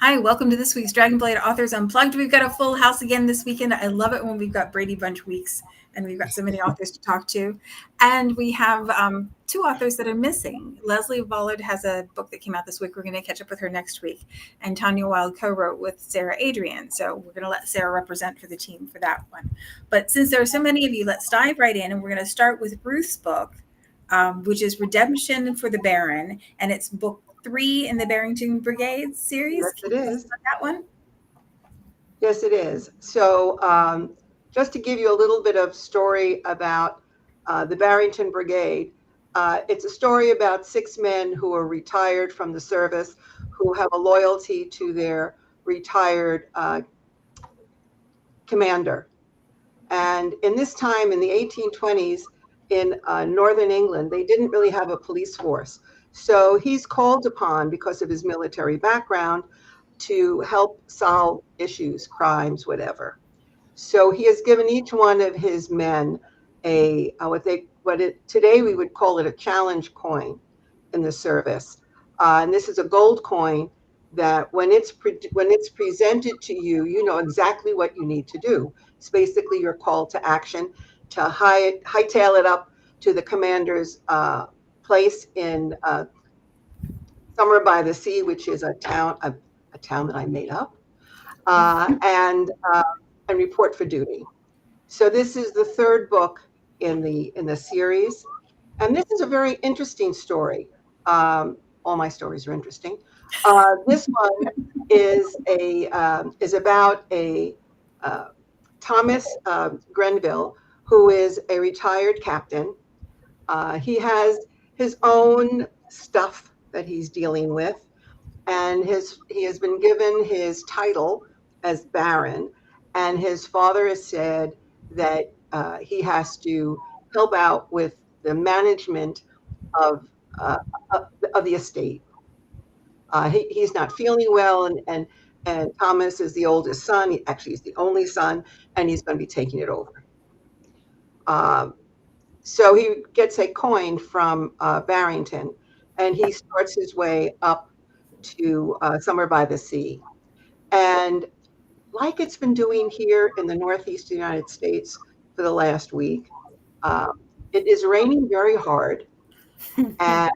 Hi, welcome to this week's Dragonblade Authors Unplugged. We've got a full house again this weekend. I love it when we've got Brady Bunch weeks and we've got so many authors to talk to. And we have two authors that are missing. Leslie Vollard has a book that came out this week. We're going to catch up with her next week. And Tanya Wild co-wrote with Sara Adrien. So we're going to let Sara represent for the team for that one. But since there are so many of you, let's dive right in. And we're going to start with Ruth's book, which is Redemption for the Baron. And it's book 3 in the Barrington Brigade series. Yes, it is. That one? Yes, it is. So just to give you a little bit of story about the Barrington Brigade, it's a story about 6 men who are retired from the service, who have a loyalty to their retired commander. And in this time, in the 1820s, in Northern England, they didn't really have a police force. So he's called upon, because of his military background, to help solve issues, crimes, whatever. So he has given each one of his men a today we would call it a challenge coin in the service, and this is a gold coin that when it's presented to you, you know exactly what you need to do. It's basically your call to action to hightail it up to the commander's place in Somewhere by the Sea, which is a town that I made up, and report for duty. So this is the 3rd book in the series, and this is a very interesting story. All my stories are interesting. This one is about a Thomas Grenville, who is a retired captain. He has his own stuff that he's dealing with, and he has been given his title as Baron, and his father has said that he has to help out with the management of the estate. He's not feeling well, and Thomas is the oldest son. He's the only son, and he's going to be taking it over. So he gets a coin from Barrington, and he starts his way up to Somewhere by the Sea. And like it's been doing here in the Northeast United States for the last week, it is raining very hard, and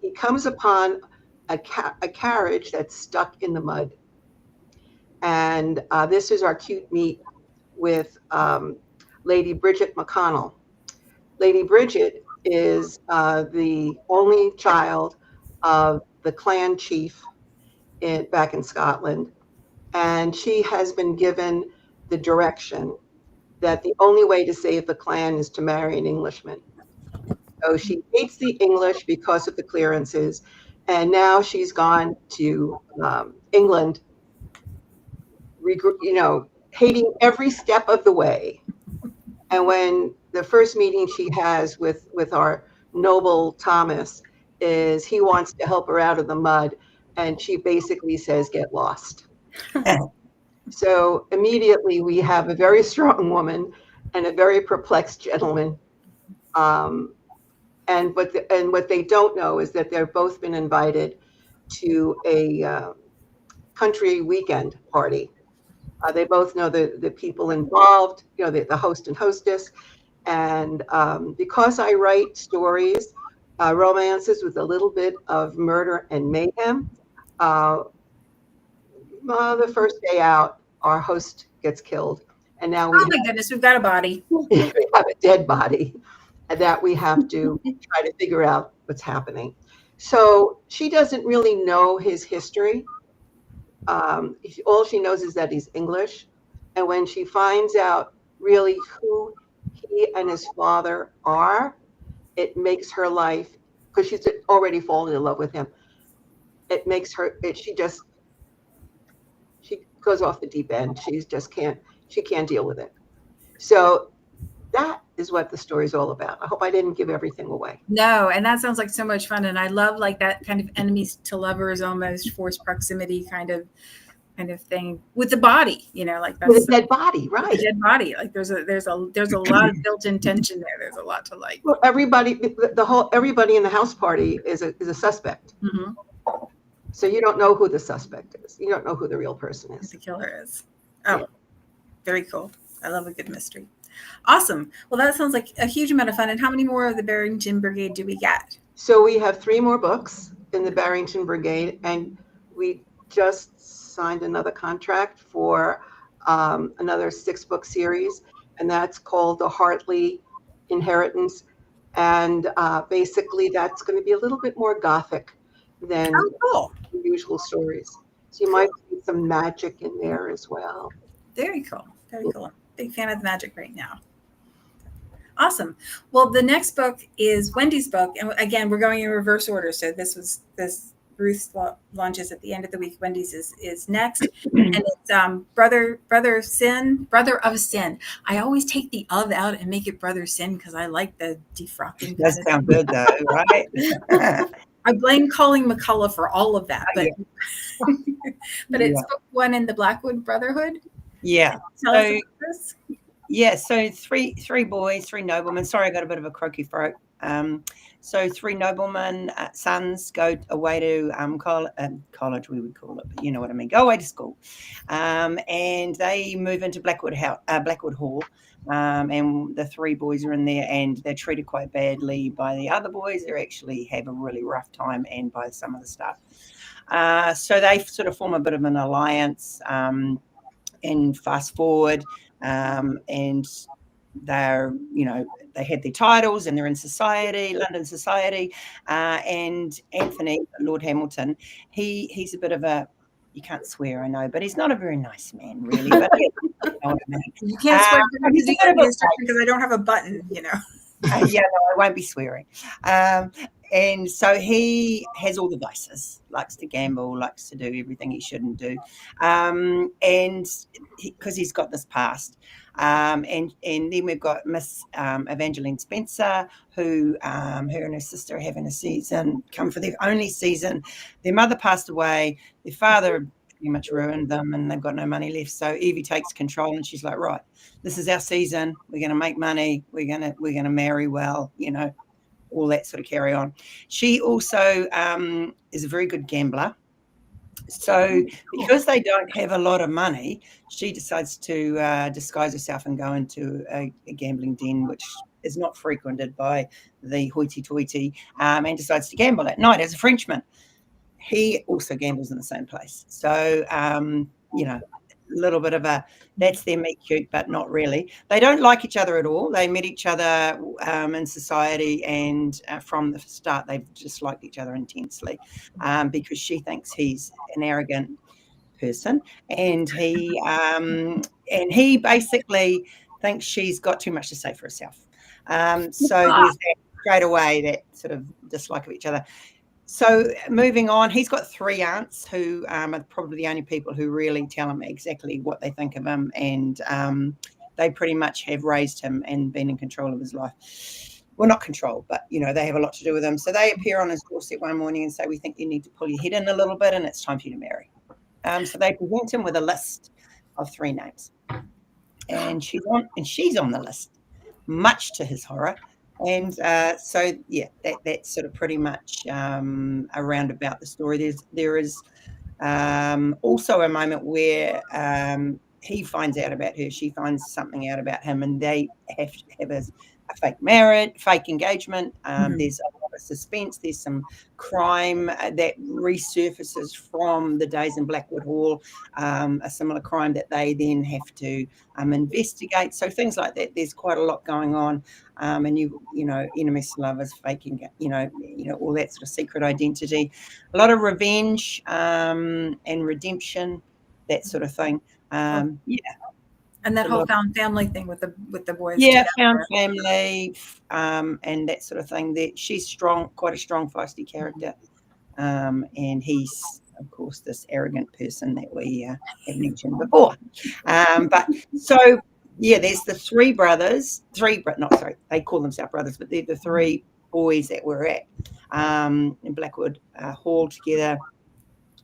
he comes upon a carriage that's stuck in the mud. And this is our cute meet with Lady Bridget McConnell. Lady Bridget is the only child of the clan chief back in Scotland, and she has been given the direction that the only way to save the clan is to marry an Englishman. So she hates the English because of the clearances, and now she's gone to England, hating every step of the way. And when the first meeting she has with our noble Thomas is he wants to help her out of the mud, and she basically says, "Get lost." So immediately we have a very strong woman and a very perplexed gentleman. And what they don't know is that they've both been invited to a country weekend party. They both know the people involved, the host and hostess. And because I write stories, romances with a little bit of murder and mayhem, the first day out, our host gets killed. And now my goodness, we've got a body. We have a dead body that we have to try to figure out what's happening. So she doesn't really know his history. All she knows is that he's English. And when she finds out really who he and his father are, it makes her life, because she's already fallen in love with him, it makes her, she goes off the deep end. She can't deal with it. So that is what the story's all about. I hope I didn't give everything away. No, and that sounds like so much fun. And I love like that kind of enemies to lovers, almost forced proximity kind of thing with the body, like that's with a dead body, right? Dead body. Like there's a lot of built-in tension there. There's a lot to like. Well, everybody in the house party is a suspect. Mm-hmm. So you don't know who the suspect is. You don't know who the real person Who is. the killer is. Yeah. Oh, very cool. I love a good mystery. Awesome. Well, that sounds like a huge amount of fun. And how many more of the Barrington Brigade do we get? So we have 3 more books in the Barrington Brigade, and we just signed another contract for another 6-book series, and that's called The Hartley Inheritance. And basically, that's going to be a little bit more gothic than Oh, cool. the usual stories. So you might see some magic in there as well. Very cool. Very cool. I'm a big fan of the magic right now. Awesome. Well, the next book is Wendy's book, and again, we're going in reverse order. So this Ruth launches at the end of the week. Wendy's is next, and it's brother of sin. I always take the of out and make it brother sin because I like the defrocking. Does sound good though, right? I blame Colleen McCullough for all of that, but but it's Yeah. book 1 in the Blackwood Brotherhood. Yeah. Tell us about this. Yeah, so three boys, 3 noblemen. Sorry, I got a bit of a croaky throat. So 3 noblemen, sons go away to college, we would call it, but you know what I mean. Go away to school, and they move into Blackwood Hall. And the 3 boys are in there, and they're treated quite badly by the other boys. They actually have a really rough time, and by some of the staff. So they sort of form a bit of an alliance. And fast forward, and they're, they had their titles and they're in society, London society. And Anthony, Lord Hamilton, he's a bit of a, you can't swear, I know, but he's not a very nice man, really. But you know what I mean. You can't swear because I don't have a button, Yeah, no, I won't be swearing. And so he has all the vices, likes to gamble, likes to do everything he shouldn't do. And because he's got this past. And then we've got Miss Evangeline Spencer, who her and her sister are having a season, come for their only season. Their mother passed away. Their father pretty much ruined them, and they've got no money left. So Evie takes control, and she's like, right, this is our season. We're going to make money. We're going to marry well, all that sort of carry on. She also is a very good gambler. So because they don't have a lot of money, she decides to disguise herself and go into a gambling den, which is not frequented by the hoity-toity, and decides to gamble at night as a Frenchman. He also gambles in the same place. So, a little bit of that's their meet cute, but not really. They don't like each other at all. They met each other in society, and from the start, they've disliked each other intensely because she thinks he's an arrogant person, and he basically thinks she's got too much to say for herself. So there's that straight away, that sort of dislike of each other. So moving on, he's got 3 aunts who are probably the only people who really tell him exactly what they think of him, and they pretty much have raised him and been in control of his life. Well, not control, but, they have a lot to do with him. So they appear on his doorstep one morning and say, we think you need to pull your head in a little bit and it's time for you to marry. So they present him with a list of 3 names. And she's on the list, much to his horror. And that's sort of pretty much around about the story. There is also a moment where he finds out about her, she finds something out about him, and they have to have a fake marriage, fake engagement. There's a lot of suspense. There's some crime that resurfaces from the days in Blackwood Hall, a similar crime that they then have to investigate. So things like that. There's quite a lot going on, and enemies to lovers, faking, all that sort of secret identity. A lot of revenge and redemption, that sort of thing. And that whole found family thing with the boys. Yeah, found family, and that sort of thing. That she's strong, quite a strong, feisty character, and he's, of course, this arrogant person that we have mentioned before. But so there's the 3 brothers. They call themselves brothers, but they're the 3 boys that were at in Blackwood Hall together.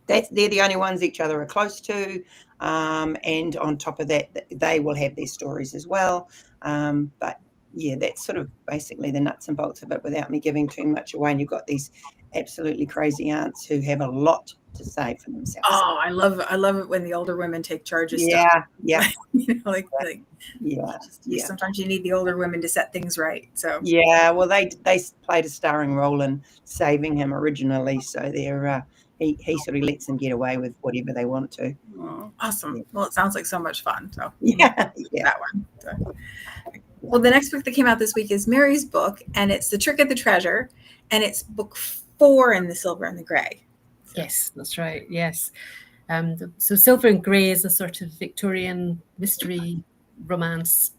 They're the only ones each other are close to, and on top of that, they will have their stories as well. But that's sort of basically the nuts and bolts of it without me giving too much away. And you've got these absolutely crazy aunts who have a lot to say for themselves. Oh, I love it when the older women take charge of stuff. Yeah. Sometimes you need the older women to set things right. So yeah, well, they played a starring role in saving him originally, so they're he sort of lets them get away with whatever they want to. Oh, awesome. Yeah. Well, it sounds like so much fun. So yeah. That one. So. Well, the next book that came out this week is Mary's book, and it's The Trick of the Treasure, and it's book 4 in the Silver and the Grey. Yes, that's right. Yes. So Silver and Grey is a sort of Victorian mystery romance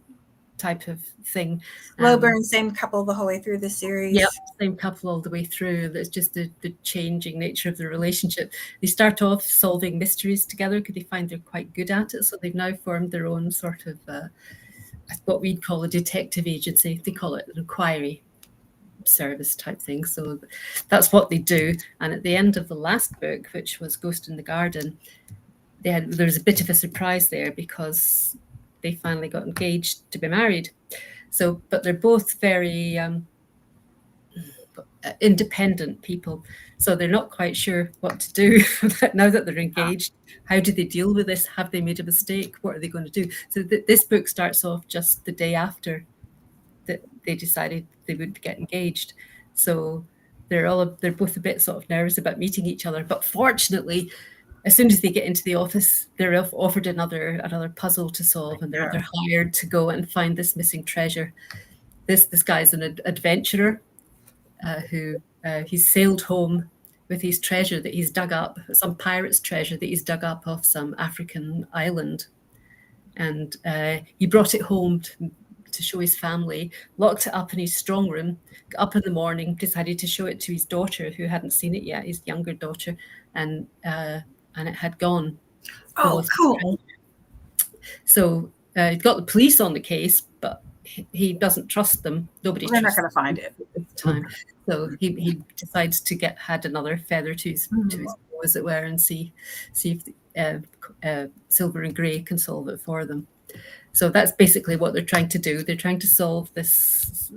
type of thing. Slow burn, same couple the whole way through the series. Yep, same couple all the way through. That's just the changing nature of the relationship. They start off solving mysteries together because they find they're quite good at it. So they've now formed their own sort of what we'd call a detective agency. They call it an inquiry service type thing. So that's what they do. And at the end of the last book, which was Ghost in the Garden, there was a bit of a surprise there because they finally got engaged to be married. So, but they're both very independent people. So they're not quite sure what to do now that they're engaged. How do they deal with this? Have they made a mistake? What are they going to do? So this book starts off just the day after that they decided they would get engaged. So they're both a bit sort of nervous about meeting each other. But fortunately, as soon as they get into the office, they're offered another puzzle to solve, and they're hired to go and find this missing treasure. This guy's an adventurer who he's sailed home with his treasure that he's dug up, some pirate's treasure that he's dug up off some African island, and he brought it home to show his family, locked it up in his strong room, got up in the morning, decided to show it to his daughter who hadn't seen it yet, his younger daughter, and it had gone. Oh, cool. So he got the police on the case, but he doesn't trust them. They're not going to find it at the time. So he decides to add another feather to his bow, as it were, and see if Silver and Grey can solve it for them. So that's basically what they're trying to do. They're trying to solve this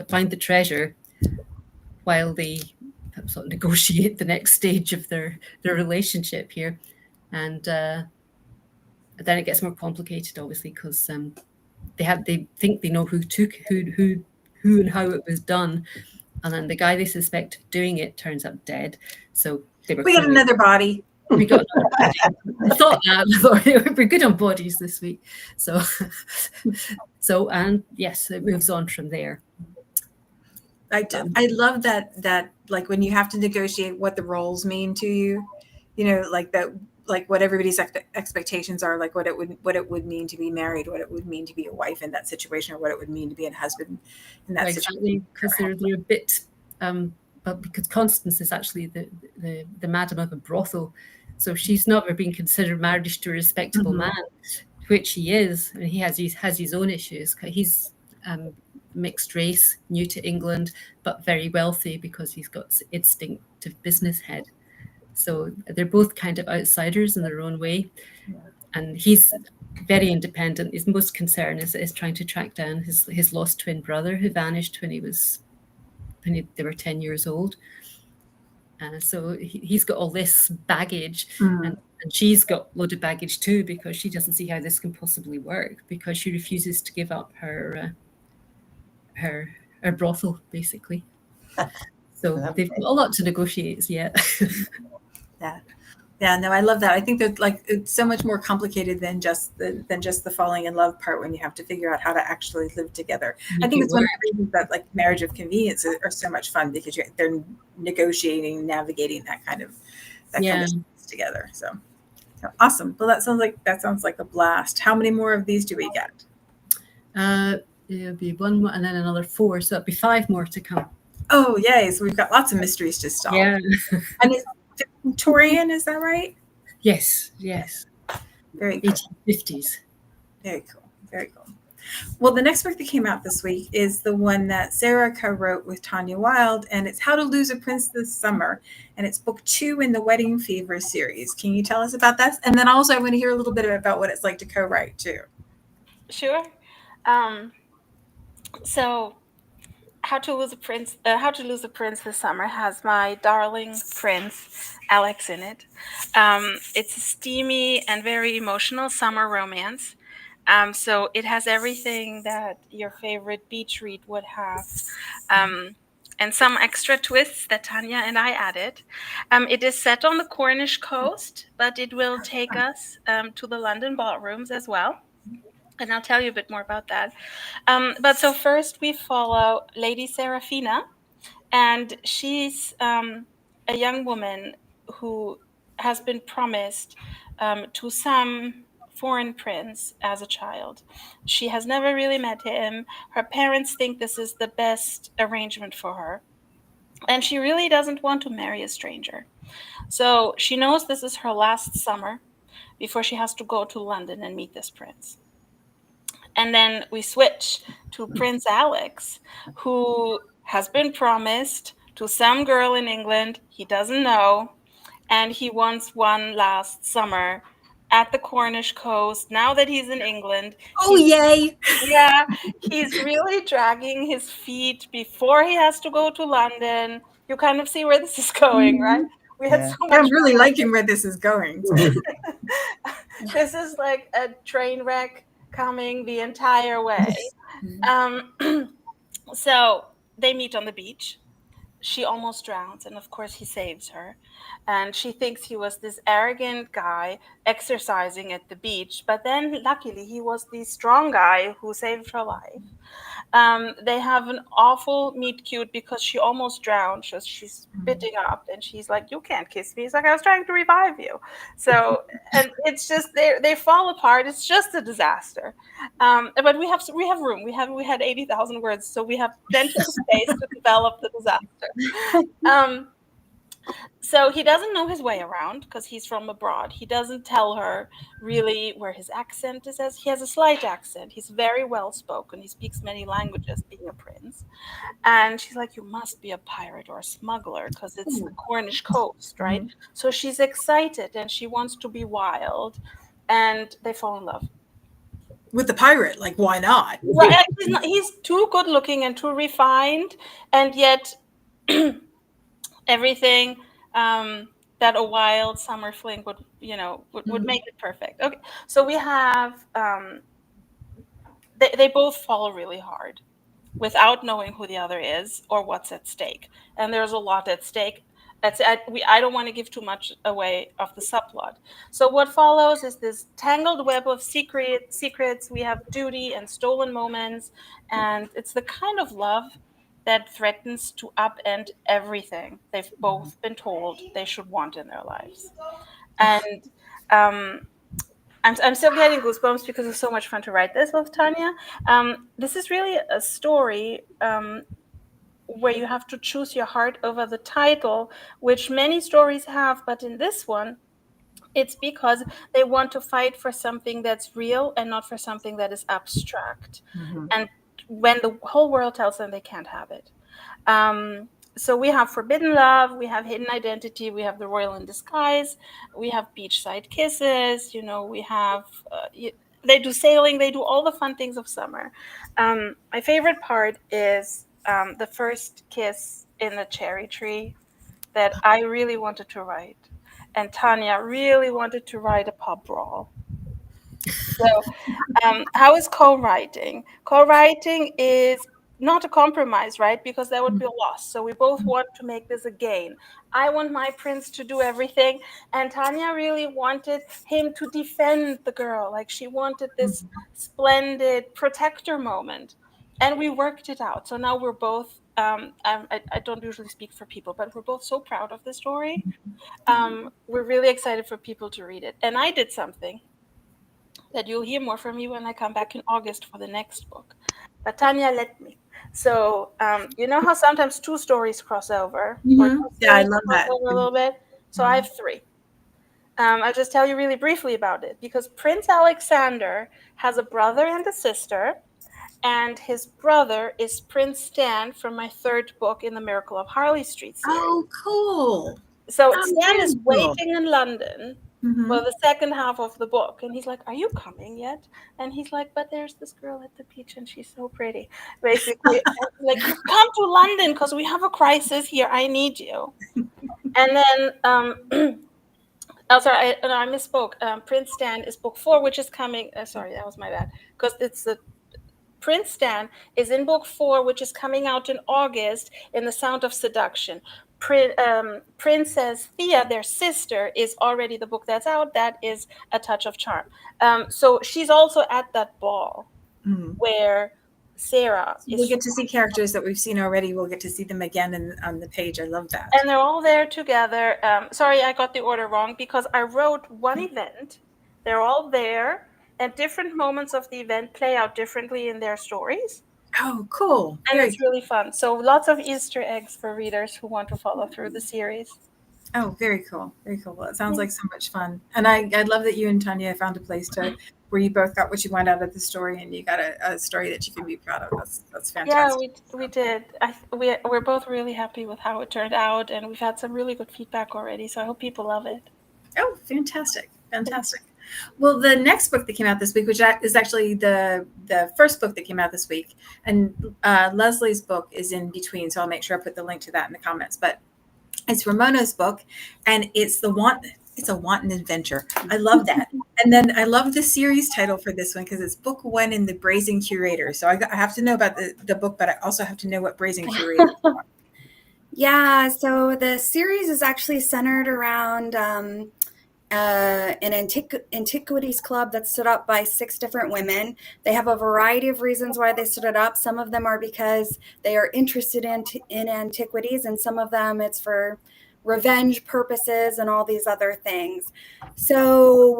find the treasure while they sort of negotiate the next stage of their relationship here. And then it gets more complicated, obviously, because they think they know who and how it was done, and then the guy they suspect of doing it turns up dead. So we got another body. We got another body. I thought that we're good on bodies this week. So and yes, it moves on from there. I love that like when you have to negotiate what the roles mean to you, like that, like what everybody's expectations are, like what it would mean to be married, what it would mean to be a wife in that situation, or what it would mean to be a husband in that situation. Because they're a bit, but because Constance is actually the madam of a brothel, so she's never been considered married to a respectable man, which he is, and he has his own issues. He's mixed race, new to England, but very wealthy because he's got instinctive business head. So they're both kind of outsiders in their own way. Yeah. And he's very independent. His most concern is trying to track down his lost twin brother who vanished when they were 10 years old. So he's got all this baggage, and she's got a load of baggage too, because she doesn't see how this can possibly work, because she refuses to give up her brothel, basically. So they've got a lot to negotiate yet. Yeah, no, I love that. I think that like it's so much more complicated than just the falling in love part, when you have to figure out how to actually live together. I think it's one of the reasons that like marriage of convenience are so much fun, because they're negotiating, navigating that kind of together. So awesome. Well, that sounds like a blast. How many more of these do we get? It'll be one more and then another 4, so it'll be 5 more to come. Oh, yay! So we've got lots of mysteries to solve. Yeah. And it's Victorian, is that right? Yes. Very cool. 1850s. Very cool. Well, the next book that came out this week is the one that Sarah co-wrote with Tanya Wilde, and it's How to Lose a Prince This Summer, and it's book 2 in the Wedding Fever series. Can you tell us about that? And then also I want to hear a little bit about what it's like to co-write too. Sure. So How to Lose a Prince, How to Lose a Prince This Summer has my darling prince Alex in it. It's a steamy and very emotional summer romance. So it has everything that your favorite beach read would have, and some extra twists that Tanya and I added. It is set on the Cornish coast, but it will take us to the London ballrooms as well. And I'll tell you a bit more about that. But so first we follow Lady Serafina, and she's a young woman who has been promised to some foreign prince as a child. She has never really met him. Her parents think this is the best arrangement for her. And she really doesn't want to marry a stranger. So she knows this is her last summer before she has to go to London and meet this prince. And then we switch to Prince Alex, who has been promised to some girl in England he doesn't know, and he wants one last summer at the Cornish coast. Now that he's in England, Oh, yay! yeah, he's really dragging his feet before he has to go to London. You kind of see where this is going, right? We had so much I'm really fun. liking where this is going. This is like a train wreck coming the entire way. So they meet on the beach. She almost drowns, and of course he saves her. And she thinks he was this arrogant guy exercising at the beach, but then luckily he was the strong guy who saved her life. They have an awful meet cute because she almost drowned. She's spitting up, and she's like, "You can't kiss me." He's like, "I was trying to revive you." So, and it's just they fall apart. It's just a disaster. But we have room. We had 80,000 words, so we have plenty of space to develop the disaster. So he doesn't know his way around because he's from abroad. He doesn't tell her really where his accent is. He has a slight accent. He's very well spoken. He speaks many languages, being a prince. And she's like, "You must be a pirate or a smuggler because it's the Cornish coast, right?" So she's excited and she wants to be wild, and they fall in love. With the pirate, like, why not? Right? He's too good looking and too refined, and yet everything that a wild summer fling would make it perfect. Okay, so we have they both fall really hard without knowing who the other is or what's at stake, and there's a lot at stake. I don't want to give too much away of the subplot. So what follows is this tangled web of secrets. We have duty and stolen moments, and it's the kind of love that threatens to upend everything they've both been told they should want in their lives. And I'm still getting goosebumps because it's so much fun to write this with Tanya. This is really a story where you have to choose your heart over the title, which many stories have, but in this one, it's because they want to fight for something that's real and not for something that is abstract. And when the whole world tells them they can't have it. So we have forbidden love, we have hidden identity, we have the royal in disguise, we have beachside kisses, we have they do sailing, they do all the fun things of summer. My favorite part is the first kiss in the cherry tree that I really wanted to write, and Tanya really wanted to write a pub brawl. So how is co-writing? Co-writing is not a compromise, right? Because that would be a loss. So we both want to make this a gain. I want my prince to do everything, and Tanya really wanted him to defend the girl. Like, she wanted this splendid protector moment, and we worked it out. So now we're both I don't usually speak for people, but we're both so proud of the story. We're really excited for people to read it. And I did something that you'll hear more from me when I come back in August for the next book. But Tanya let me. So you know how sometimes two stories cross over? Yeah, I love that. A little bit. So I have three. I'll just tell you really briefly about it, because Prince Alexander has a brother and a sister, and his brother is Prince Stan from my third book in the Miracle of Harley Street series. Oh, cool. So Oh, Stan is very cool. waiting in London Mhm. Well, the second half of the book. And he's like, are you coming yet? And he's like, but there's this girl at the beach and she's so pretty, basically. And he's like, you come to London because we have a crisis here. I need you. And then, oh, sorry, I misspoke. Prince Stan is book 4, which is coming. Sorry, that was my bad. Because it's the Prince Stan is in book 4, which is coming out in August in The Sound of Seduction. Princess Thea, their sister, is already the book that's out. That is A Touch of Charm. So she's also at that ball Mhm. where Sarah So we'll is. get to see characters that we've seen already. We'll get to see them again on the page. I love that. And they're all there together. Sorry, I got the order wrong because I wrote one event. They're all there, and different moments of the event play out differently in their stories. Oh, cool. And Very it's really fun. So lots of Easter eggs for readers who want to follow through the series. Oh, very cool. Very cool. Well, it sounds like so much fun. And I love that you and Tanya found a place where you both got what you wanted out of the story and you got a story that you can be proud of. That's fantastic. Yeah, we did. We're both really happy with how it turned out, and we've had some really good feedback already. So I hope people love it. Oh, fantastic. Fantastic. Well, the next book that came out this week, which is actually the first book that came out this week, and Leslie's book is in between, so I'll make sure I put the link to that in the comments. But it's Ramona's book, and it's a wanton adventure. I love that. And then I love the series title for this one because it's book 1 in the Brazen Curator. So I have to know about the book, but I also have to know what Brazen Curator is. Yeah, so the series is actually centered around an antiquities club that's stood up by 6 different women. They have a variety of reasons why they stood it up. Some of them are because they are interested in antiquities, and some of them it's for revenge purposes and all these other things. So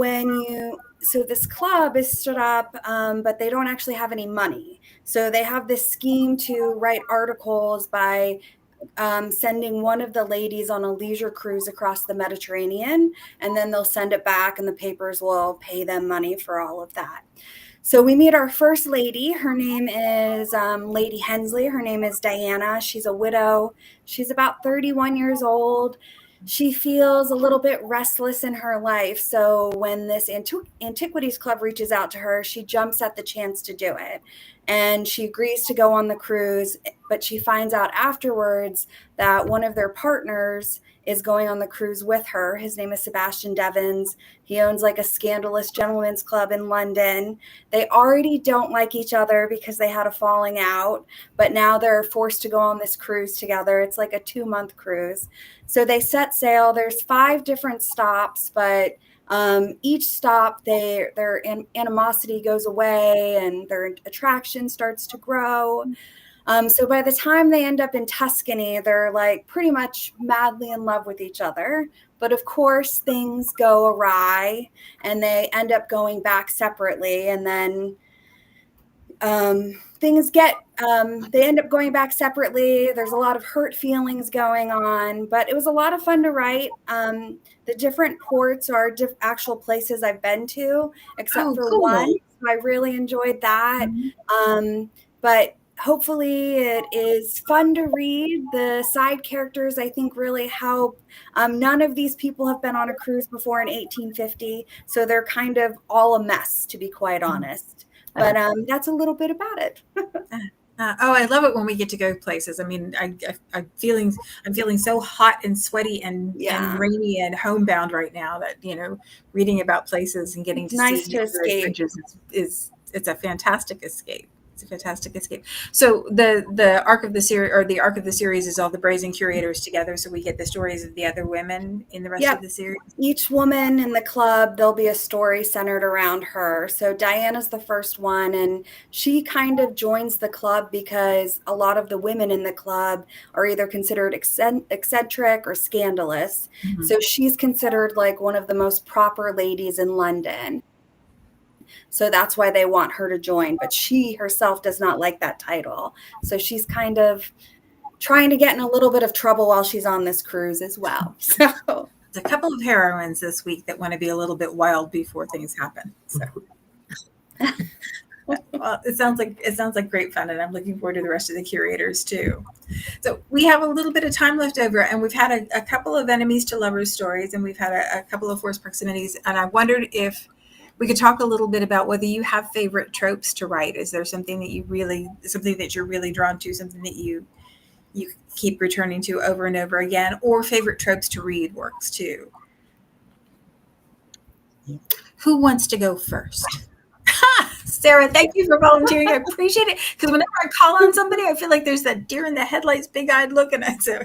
this club is stood up, but they don't actually have any money. So they have this scheme to write articles by sending one of the ladies on a leisure cruise across the Mediterranean, and then they'll send it back and the papers will pay them money for all of that. So we meet our first lady. Her name is Lady Hensley. Her name is Diana. She's a widow. She's about 31 years old. She feels a little bit restless in her life. So when this Antiquities Club reaches out to her, she jumps at the chance to do it. And she agrees to go on the cruise, but she finds out afterwards that one of their partners is going on the cruise with her. His name is Sebastian Devons. He owns like a scandalous gentleman's club in London. They already don't like each other because they had a falling out, but now they're forced to go on this cruise together. It's like a 2-month cruise. So they set sail. There's 5 different stops, but each stop, their animosity goes away and their attraction starts to grow. So by the time they end up in Tuscany, they're like pretty much madly in love with each other. But of course, things go awry and they end up going back separately. And then they end up going back separately. There's a lot of hurt feelings going on, but it was a lot of fun to write. The different ports are actual places I've been to, except for cool. one. So I really enjoyed that. But hopefully it is fun to read. The side characters, I think, really help. None of these people have been on a cruise before in 1850, so they're kind of all a mess, to be quite honest. But that's a little bit about it. I love it when we get to go places. I mean, I'm feeling so hot and sweaty and rainy and homebound right now that, reading about places and getting to nice see to escape is it's a fantastic escape. It's a fantastic escape. So the arc of the series is all the Brazen Curators together. So we get the stories of the other women in the rest of the series. Each woman in the club, there'll be a story centered around her. So Diana's the first one, and she kind of joins the club because a lot of the women in the club are either considered eccentric or scandalous. Mm-hmm. So she's considered like one of the most proper ladies in London. So that's why they want her to join. But she herself does not like that title. So she's kind of trying to get in a little bit of trouble while she's on this cruise as well. So there's a couple of heroines this week that want to be a little bit wild before things happen. So Well, it sounds like great fun, and I'm looking forward to the rest of the curators too. So we have a little bit of time left over, and we've had a couple of enemies to lovers stories, and we've had a couple of forced proximities, and I wondered if we could talk a little bit about whether you have favorite tropes to write. Is there something that you're really drawn to, something that you keep returning to over and over again, or favorite tropes to read works too? Yeah. Who wants to go first? Sarah, thank you for volunteering. I appreciate it, because whenever I call on somebody, I feel like there's that deer in the headlights, big-eyed look, and so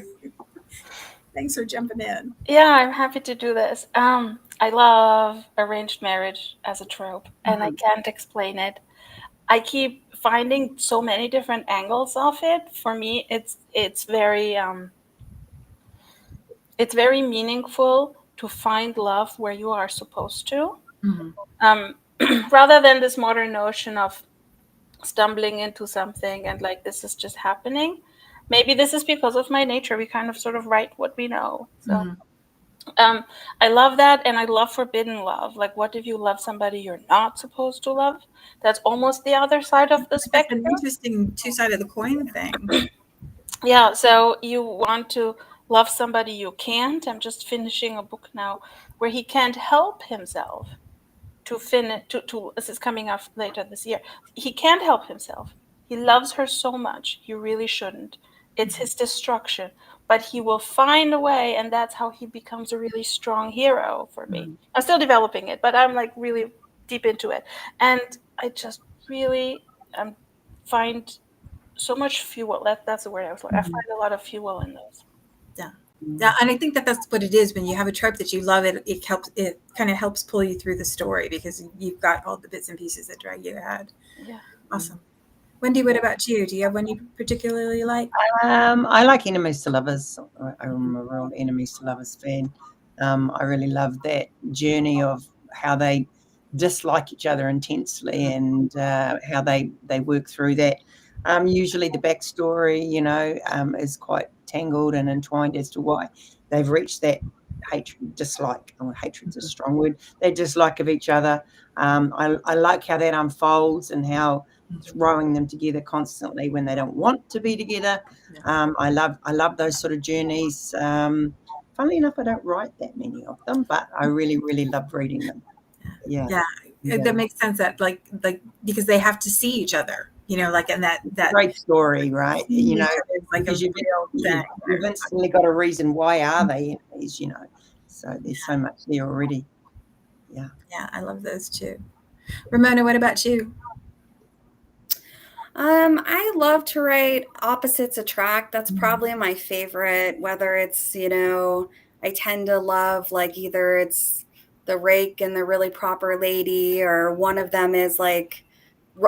thanks for jumping in. Yeah, I'm happy to do this. I love arranged marriage as a trope, and I can't explain it. I keep finding so many different angles of it. For me, it's very meaningful to find love where you are supposed to. Rather than this modern notion of stumbling into something and like this is just happening. Maybe this is because of my nature. We kind of sort of write what we know. So I love that, and I love forbidden love. Like, what if you love somebody you're not supposed to love? That's almost the other side of the spectrum. An interesting two-sided of the coin thing. Yeah, so you want to love somebody you can't. I'm just finishing a book now where he can't help himself to finish. This is coming up later this year. He can't help himself. He loves her so much. He really shouldn't. It's his destruction. But he will find a way, and that's how he becomes a really strong hero for me. I'm still developing it, but I'm like really deep into it. And I just really find so much fuel. That's the word I was looking. I find a lot of fuel in those. Yeah, and I think that's what it is. When you have a trope that you love, it kind of helps pull you through the story, because you've got all the bits and pieces that drag you ahead. Yeah. Awesome. Wendy, what about you? Do you have one you particularly like? I like enemies to lovers. I'm a real enemies to lovers fan. I really love that journey of how they dislike each other intensely, and how they work through that. Usually the backstory, is quite tangled and entwined as to why they've reached that dislike. Oh, hatred's a strong word. That dislike of each other. I like how that unfolds, and how throwing them together constantly when they don't want to be together. I love those sort of journeys. Funnily enough, I don't write that many of them, but I really, really love reading them. Yeah. That makes sense. That like because they have to see each other, like in that great story, right? It's like you've instantly got a reason why are they enemies, So there's so much there already. Yeah, I love those too. Ramona, what about you? I love to write opposites attract. That's probably my favorite, whether it's, I tend to love like either it's the rake and the really proper lady, or one of them is like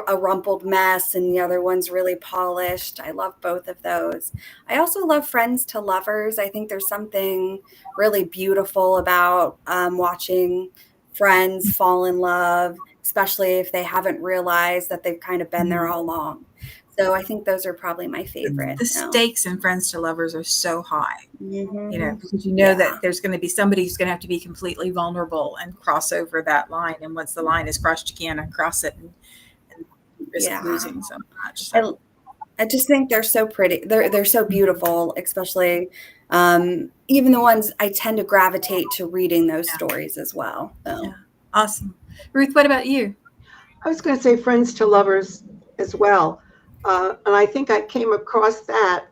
a rumpled mess and the other one's really polished. I love both of those. I also love friends to lovers. I think there's something really beautiful about watching friends fall in love, especially if they haven't realized that they've kind of been there all along. So I think those are probably my favorite. The stakes in friends to lovers are so high, because that there's going to be somebody who's going to have to be completely vulnerable and cross over that line. And once the line is crossed, you can't uncross it and risk losing so much. So. I just think they're so pretty. They're so beautiful, especially even the ones I tend to gravitate to reading those stories as well. So. Yeah. Awesome. Ruth, what about you? I was going to say friends to lovers as well. And I think I came across that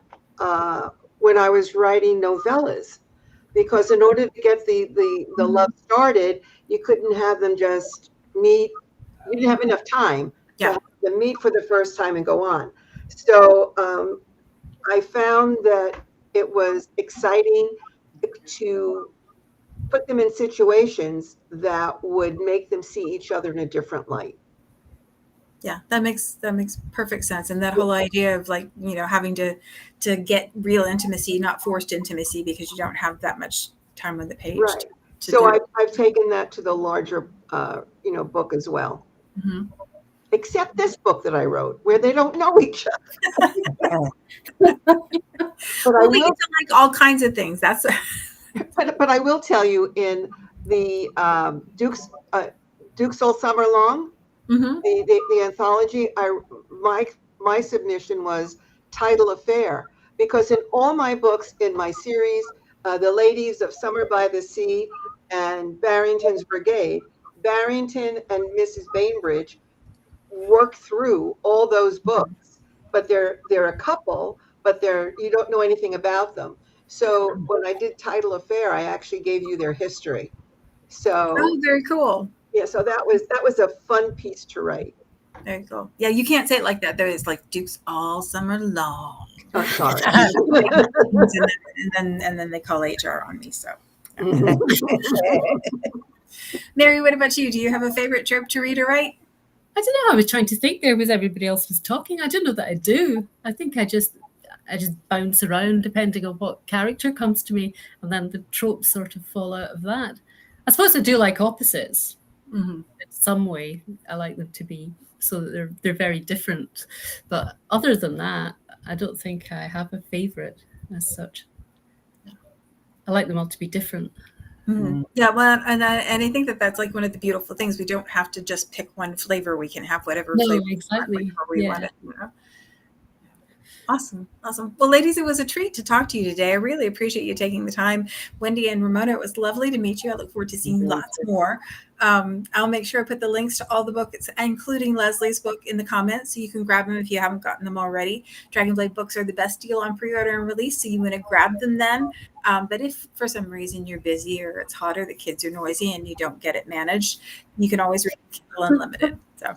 when I was writing novellas, because in order to get the love started, you couldn't have them just meet. You didn't have enough time to have them meet for the first time and go on. So I found that it was exciting to put them in situations that would make them see each other in a different light. Yeah, that makes perfect sense. And that whole idea of like, having to get real intimacy, not forced intimacy, because you don't have that much time on the page. Right. So I've taken that to the larger, book as well. Mm-hmm. Except this book that I wrote, where they don't know each other. But we get to like all kinds of things. That's. But I will tell you, in the Duke's All Summer Long, Mm-hmm. The anthology, my submission was Title Affair, because in all my books in my series, The Ladies of Summer by the Sea and Barrington's Brigade, Barrington and Mrs. Bainbridge work through all those books, but they're a couple, but you don't know anything about them. So when I did Title Affair, I actually gave you their history. So Oh, very cool. yeah, so that was a fun piece to write. Very cool. Yeah, you can't say it like that. There is like Dukes all summer long. Oh, sorry. and then they call HR on me. So, Mary, what about you? Do you have a favorite trope to read or write? I don't know. I was trying to think there as everybody else was talking. I don't know that I do. I think I just bounce around depending on what character comes to me, and then the tropes sort of fall out of that. I suppose I do like opposites. Mm-hmm. In some way. I like them to be so that they're very different. But other than that, I don't think I have a favorite as such. I like them all to be different. Mm-hmm. Yeah, well, and I think that's like one of the beautiful things. We don't have to just pick one flavor. We can have whatever flavor exactly. we want it. You know? Awesome. Well, ladies, it was a treat to talk to you today. I really appreciate you taking the time. Wendy and Ramona, it was lovely to meet you. I look forward to seeing lots more. I'll make sure I put the links to all the books, including Leslie's book, in the comments, so you can grab them if you haven't gotten them already. Dragonblade books are the best deal on pre-order and release, so you want to grab them then. But if for some reason you're busy or it's hot or the kids are noisy and you don't get it managed, you can always read Kindle Unlimited. So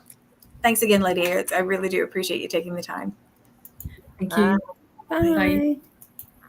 thanks again, lady. I really do appreciate you taking the time. Thank you. Bye.